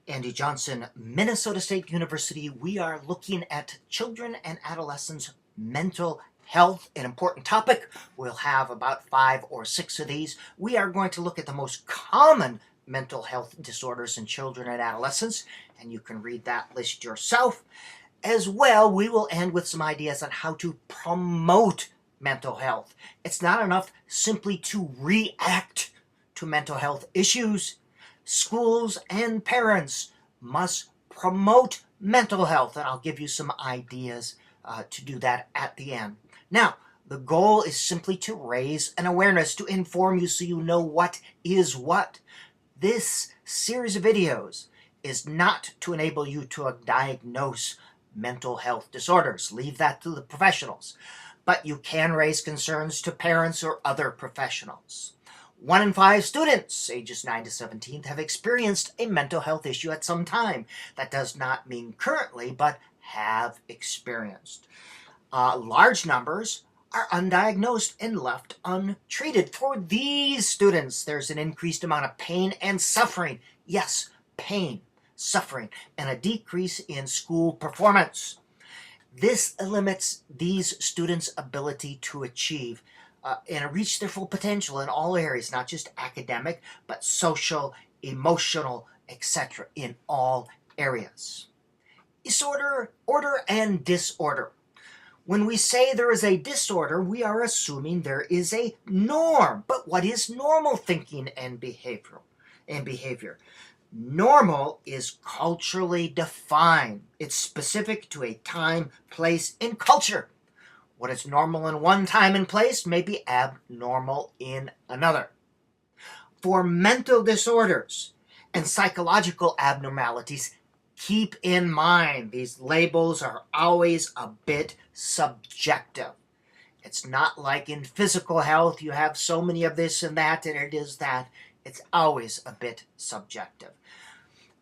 Andy Johnson, Minnesota State University. We are looking at children and adolescents' mental health, an important topic. We'll have about 5 or 6 of these. We are going to look at the most common mental health disorders in children and adolescents, and you can read that list yourself. As well, we will end with some ideas on how to promote mental health. It's not enough simply to react to mental health issues. Schools and parents must promote mental health, and I'll give you some ideas to do that at the end. Now, the goal is simply to raise an awareness, to inform you so you know what is what. This series of videos is not to enable you to diagnose mental health disorders. Leave that to the professionals. But you can raise concerns to parents or other professionals. 1 in 5 students, ages 9 to 17, have experienced a mental health issue at some time. That does not mean currently, but have experienced. Large numbers are undiagnosed and left untreated. For these students, there's an increased amount of pain and suffering. Yes, pain, suffering, and a decrease in school performance. This limits these students' ability to achieve and reach their full potential in all areas, not just academic, but social, emotional, etc., in all areas. Disorder, order, and disorder. When we say there is a disorder, we are assuming there is a norm. But what is normal thinking and behavior? Normal is culturally defined. It's specific to a time, place, and culture. What is normal in one time and place may be abnormal in another. For mental disorders and psychological abnormalities, keep in mind these labels are always a bit subjective. It's not like in physical health, you have so many of this and that, and it is that. It's always a bit subjective.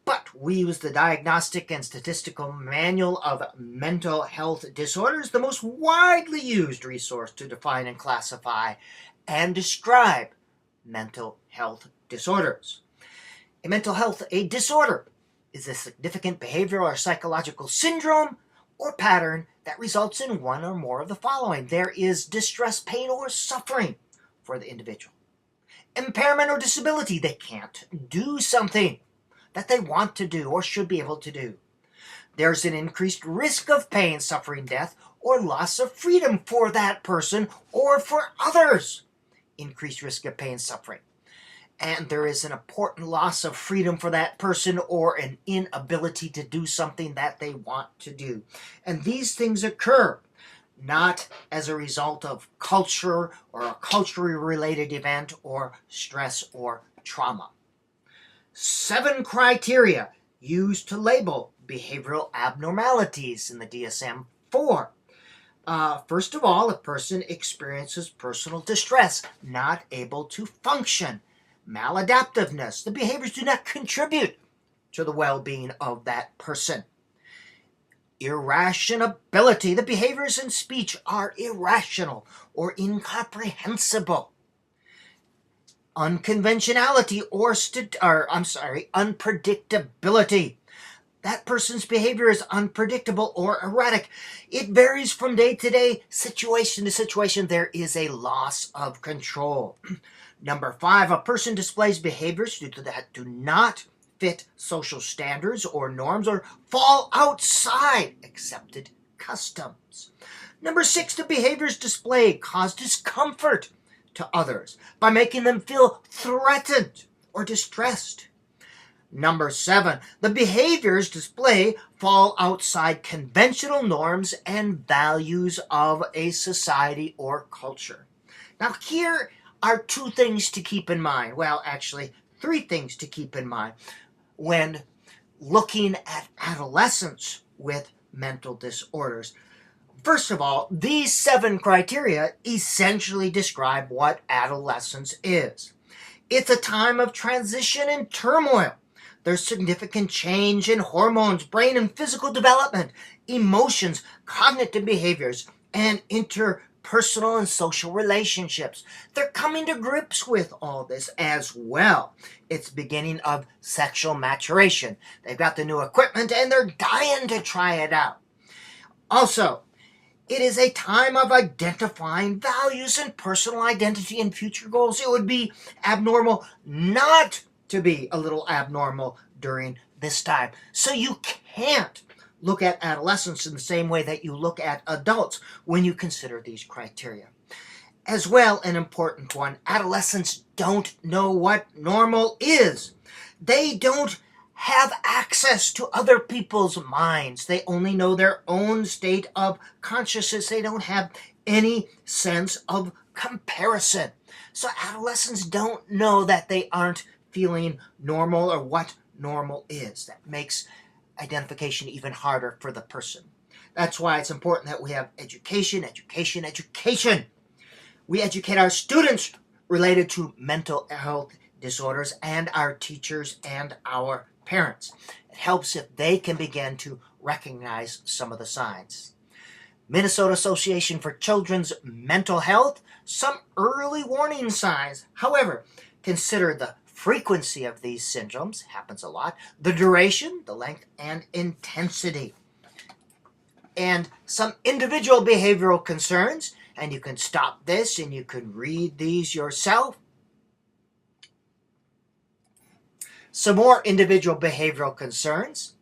But we use the Diagnostic and Statistical Manual of Mental Health Disorders, the most widely used resource to define and classify and describe mental health disorders. A disorder is a significant behavioral or psychological syndrome or pattern that results in one or more of the following. There is distress, pain, or suffering for the individual. Impairment or disability. They can't do something that they want to do or should be able to do. There's an increased risk of pain, suffering, death, or loss of freedom for that person or for others. Increased risk of pain, suffering. And there is an important loss of freedom for that person or an inability to do something that they want to do. And these things occur not as a result of culture or a culturally related event or stress or trauma. 7 criteria used to label behavioral abnormalities in the dsm-iv. First of all, a person experiences personal distress, not able to function. Maladaptiveness. The behaviors do not contribute to the well-being of that person. Irrationality. The behaviors and speech are irrational or incomprehensible. Unconventionality unpredictability. That person's behavior is unpredictable or erratic. It varies from day to day, situation to situation. There is a loss of control. Number 5, a person displays behaviors that do not fit social standards or norms or fall outside accepted customs. Number 6, the behaviors displayed cause discomfort to others by making them feel threatened or distressed. Number 7, the behaviors displayed fall outside conventional norms and values of a society or culture. Now here are 2 things to keep in mind. Well, actually 3 things to keep in mind when looking at adolescents with mental disorders. First of all, these 7 criteria essentially describe what adolescence is. It's a time of transition and turmoil. There's significant change in hormones, brain and physical development, emotions, cognitive behaviors, and personal and social relationships. They're coming to grips with all this as well. It's beginning of sexual maturation. They've got the new equipment and they're dying to try it out. Also, it is a time of identifying values and personal identity and future goals. It would be abnormal not to be a little abnormal during this time. So you can't look at adolescents in the same way that you look at adults when you consider these criteria. As well, an important one, adolescents don't know what normal is. They don't have access to other people's minds. They only know their own state of consciousness. They don't have any sense of comparison. So adolescents don't know that they aren't feeling normal or what normal is. That makes identification even harder for the person. That's why it's important that we have education, education, education. We educate our students related to mental health disorders and our teachers and our parents. It helps if they can begin to recognize some of the signs. Minnesota Association for Children's Mental Health, some early warning signs. However, consider the frequency of these syndromes, happens a lot, the duration, the length, and intensity. And some individual behavioral concerns, and you can stop this and you can read these yourself. Some more individual behavioral concerns.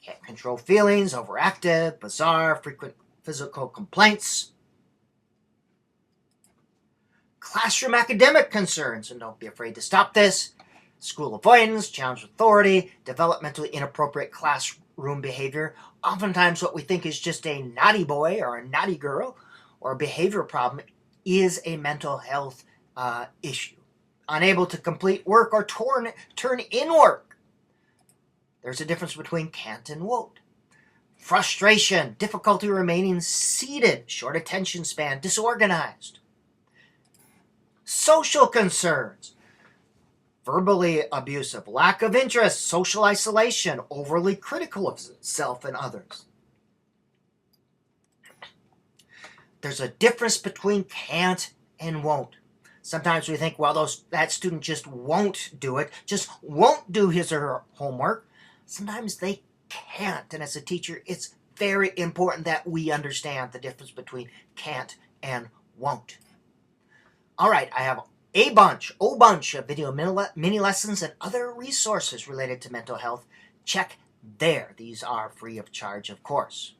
Can't control feelings, overactive, bizarre, frequent physical complaints. Classroom academic concerns, and don't be afraid to stop this. School avoidance, challenge authority, developmentally inappropriate classroom behavior. Oftentimes what we think is just a naughty boy or a naughty girl or a behavior problem is a mental health issue. Unable to complete work or turn in work. There's a difference between can't and won't. Frustration, difficulty remaining seated, short attention span, disorganized. Social concerns, verbally abusive, lack of interest, social isolation, overly critical of self and others. There's a difference between can't and won't. Sometimes we think, well, that student just won't do it, just won't do his or her homework. Sometimes they can't, and as a teacher, it's very important that we understand the difference between can't and won't. All right, I have a bunch of video mini lessons and other resources related to mental health. Check there. These are free of charge, of course.